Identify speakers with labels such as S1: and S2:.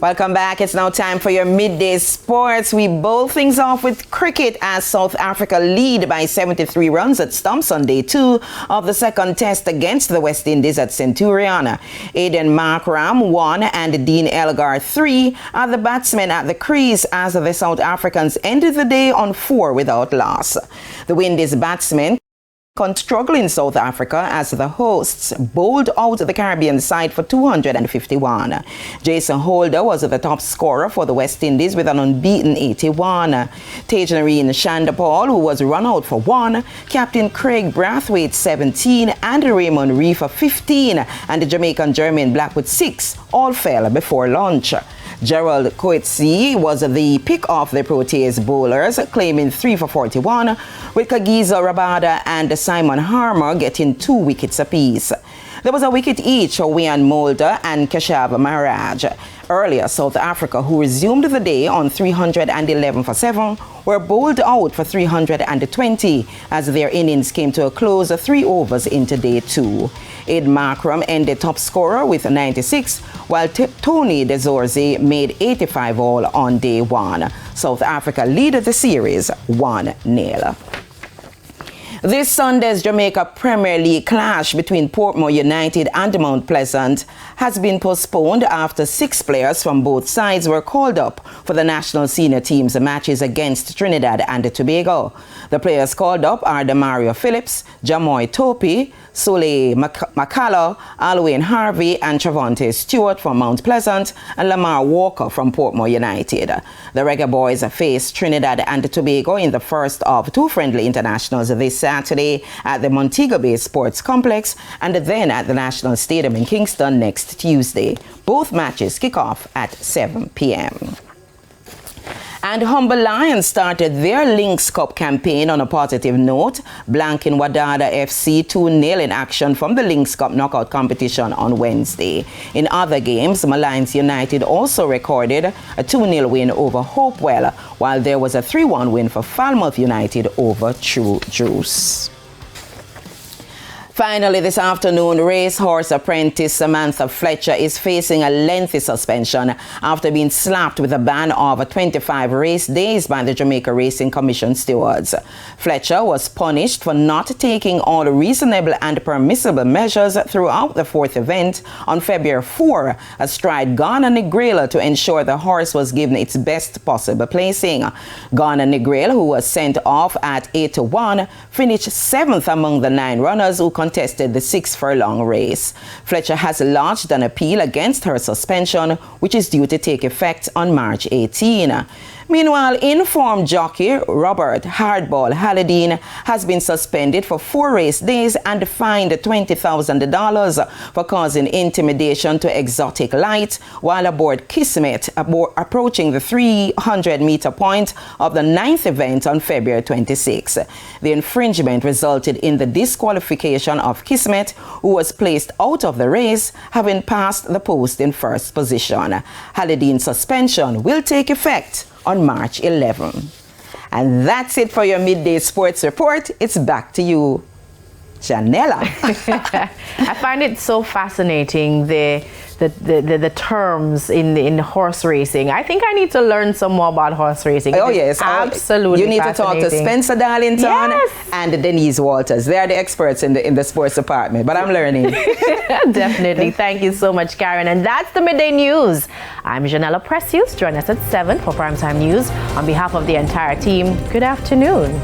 S1: Welcome back. It's now time for your midday sports. We bowl things off with cricket as South Africa lead by 73 runs at stumps on day 2 of the second test against the West Indies at Centurion. Aiden Markram 1 and Dean Elgar 3 are the batsmen at the crease as the South Africans ended the day on 4 without loss. The Windies batsmen struggle in South Africa as the hosts bowled out the Caribbean side for 251. Jason Holder was the top scorer for the West Indies with an unbeaten 81. Tajanarine Shandapal, who was run out for 1, Captain Craig Brathwaite 17 and Raymond Reefer 15, and the Jamaican Jermaine Blackwood 6 all fell before lunch. Gerald Coetzee was the pick of the Proteas bowlers, claiming 3 for 41, with Kagiso Rabada and Simon Harmer getting 2 wickets apiece. There was a wicket each for Wian Mulder and Keshav Maharaj. Earlier, South Africa, who resumed the day on 311 for 7, were bowled out for 320 as their innings came to a close 3 overs into day 2. Ed Markram ended top scorer with 96, while Tony DeZorzi made 85 all on day 1. South Africa leaded the series 1-0. This Sunday's Jamaica Premier League clash between Portmore United and Mount Pleasant has been postponed after 6 players from both sides were called up for the national senior team's matches against Trinidad and Tobago. The players called up are Demario Phillips, Jamoy Topi, Sule Makala, Alwyn Harvey and Travante Stewart from Mount Pleasant and Lamar Walker from Portmore United. The Reggae Boys face Trinidad and Tobago in the first of 2 friendly internationals this Saturday at the Montego Bay Sports Complex and then at the National Stadium in Kingston next Tuesday. Both matches kick off at 7 p.m. And Humble Lions started their Lynx Cup campaign on a positive note, blanking Wadada FC 2-0 in action from the Lynx Cup knockout competition on Wednesday. In other games, Lions United also recorded a 2-0 win over Hopewell, while there was a 3-1 win for Falmouth United over True Juice. Finally, this afternoon, racehorse apprentice Samantha Fletcher is facing a lengthy suspension after being slapped with a ban of 25 race days by the Jamaica Racing Commission stewards. Fletcher was punished for not taking all reasonable and permissible measures throughout the 4th event on February 4, astride Ghana Negrela to ensure the horse was given its best possible placing. Ghana Negrela, who was sent off at 8-1, finished 7th among the 9 runners who contested the 6-furlong race. Fletcher has lodged an appeal against her suspension, which is due to take effect on March 18. Meanwhile, informed jockey Robert Hardball Halladine has been suspended for 4 race days and fined $20,000 for causing intimidation to Exotic Light while aboard Kismet approaching the 300-meter point of the 9th event on February 26. The infringement resulted in the disqualification of Kismet, who was placed out of the race, having passed the post in first position. Halladine's suspension will take effect on March 11. And that's it for your midday sports report. It's back to you, Janella.
S2: I find it so fascinating, the terms in horse racing. I think I need to learn some more about horse racing.
S1: Oh yes,
S2: absolutely.
S1: You need to talk to Spencer Darlington
S2: yes.
S1: and Denise Walters. They are the experts in the sports department. But I'm learning.
S2: Definitely. Thank you so much, Karen. And that's the midday news. I'm Janella Precious. Join us at 7 for Primetime News. On behalf of the entire team, good afternoon.